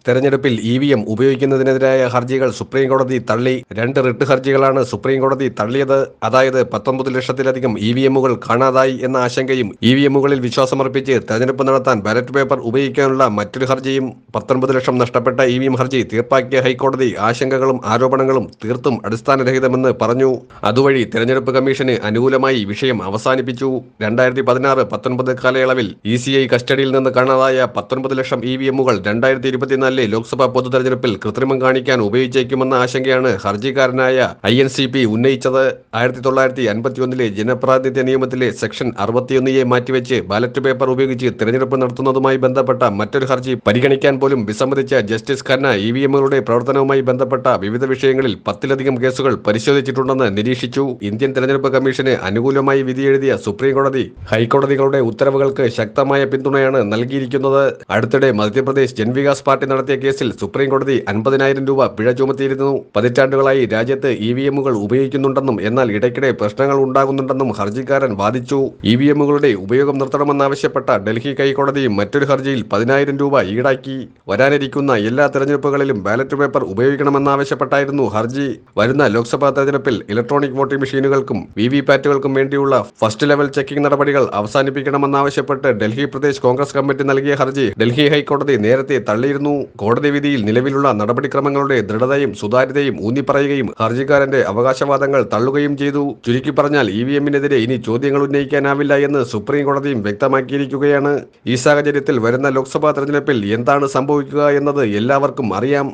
തെരഞ്ഞെടുപ്പിൽ EVM ഉപയോഗിക്കുന്നതിനെതിരായ ഹർജികൾ supreme കോടതി തള്ളി. 2 റിട്ട് ഹർജികളാണ് സുപ്രീം കോടതി തള്ളിയത്. അതായത് 19 ലക്ഷത്തിലധികം EVMകൾ കാണാതായി എന്ന ആശങ്കയും EVMകളിൽ വിശ്വാസമർപ്പിച്ച് തെരഞ്ഞെടുപ്പ് നടത്താൻ ബാലറ്റ് പേപ്പർ ഉപയോഗിക്കാനുള്ള മറ്റൊരു ഹർജിയും. 19 ലക്ഷം നഷ്ടപ്പെട്ട EVM ഹർജി തീർപ്പാക്കിയ ഹൈക്കോടതി ആശങ്കകളും ആരോപണങ്ങളും തീർത്തും അടിസ്ഥാനരഹിതമെന്ന് പറഞ്ഞു. അതുവഴി തെരഞ്ഞെടുപ്പ് കമ്മീഷന് അനുകൂലമായി വിഷയം അവസാനിപ്പിച്ചു. 2016-19 കാലയളവിൽ ECI കസ്റ്റഡിയിൽ നിന്ന് കാണാതായ 19 ലക്ഷം EVMകൾ 2024 ലോക്സഭാ പൊതുതെരഞ്ഞെടുപ്പിൽ കൃത്രിമം കാണിക്കാൻ ഉപയോഗിച്ചേക്കുമെന്ന ആശങ്കയാണ് ഹർജിക്കാരനായ INCP ഉന്നയിച്ചത്. 1951 ജനപ്രാതിനിധ്യ നിയമത്തിലെ സെക്ഷൻ 61A മാറ്റിവെച്ച് ബാലറ്റ് പേപ്പർ ഉപയോഗിച്ച് തെരഞ്ഞെടുപ്പ് നടത്തുന്നതുമായി ബന്ധപ്പെട്ട മറ്റൊരു ഹർജി പരിഗണിക്കാൻ പോലും വിസമ്മതിച്ച ജസ്റ്റിസ് ഖന്ന EVMകളുടെ പ്രവർത്തനവുമായി ബന്ധപ്പെട്ട വിവിധ വിഷയങ്ങളിൽ 10ലധികം കേസുകൾ പരിശോധിച്ചിട്ടുണ്ടെന്ന് നിരീക്ഷിച്ചു. ഇന്ത്യൻ തെരഞ്ഞെടുപ്പ് കമ്മീഷന് അനുകൂലമായി വിധിയെഴുതിയ സുപ്രീം കോടതി ഹൈക്കോടതികളുടെ ഉത്തരവുകൾക്ക് ശക്തമായ പിന്തുണയാണ് നൽകിയിരിക്കുന്നത്. അടുത്തിടെ മധ്യപ്രദേശ് ജൻവികാസ് പാർട്ടി നടത്തിയ കേസിൽ സുപ്രീം കോടതി 50,000 രൂപ പിഴ ചുമത്തിയിരുന്നു. പതിറ്റാണ്ടുകളായി രാജ്യത്ത് EVMകൾ ഉപയോഗിക്കുന്നുണ്ടെന്നും എന്നാൽ ഇടയ്ക്കിടെ പ്രശ്നങ്ങൾ ഉണ്ടാകുന്നുണ്ടെന്നും ഹർജിക്കാരൻ വാദിച്ചു. EVMകളുടെ ഉപയോഗം നിർത്തണമെന്നാവശ്യപ്പെട്ട ഡൽഹി ഹൈക്കോടതിയും മറ്റൊരു ഹർജിയിൽ 10,000 രൂപ ഈടാക്കി. വരാനിരിക്കുന്ന എല്ലാ തെരഞ്ഞെടുപ്പുകളിലും ബാലറ്റ് പേപ്പർ ഉപയോഗിക്കണമെന്നാവശ്യപ്പെട്ടായിരുന്നു ഹർജി. വരുന്ന ലോക്സഭാ തെരഞ്ഞെടുപ്പിൽ ഇലക്ട്രോണിക് വോട്ടിംഗ് മെഷീനുകൾക്കും VVPATകൾക്കും വേണ്ടിയുള്ള ഫസ്റ്റ് ലെവൽ ചെക്കിംഗ് നടപടികൾ അവസാനിപ്പിക്കണമെന്നാവശ്യപ്പെട്ട് ഡൽഹി പ്രദേശ് കോൺഗ്രസ് കമ്മിറ്റി നൽകിയ ഹർജി ഡൽഹി ഹൈക്കോടതി നേരത്തെ തള്ളിയിരുന്നു. കോടതി വിധിയിൽ നിലവിലുള്ള നടപടിക്രമങ്ങളുടെ ദൃഢതയും സുതാര്യതയും ഊന്നിപ്പറയുകയും ഹർജിക്കാരന്റെ അവകാശവാദങ്ങൾ തള്ളുകയും ചെയ്തു. ചുരുക്കി പറഞ്ഞാൽ EVMനെതിരെ ഇനി ചോദ്യങ്ങൾ ഉന്നയിക്കാനാവില്ല എന്ന് സുപ്രീം കോടതിയും വ്യക്തമാക്കിയിരിക്കുകയാണ്. ഈ സാഹചര്യത്തിൽ വരുന്ന ലോക്സഭാ തെരഞ്ഞെടുപ്പിൽ എന്താണ് സംഭവിക്കുക എന്നത് എല്ലാവർക്കും അറിയാം.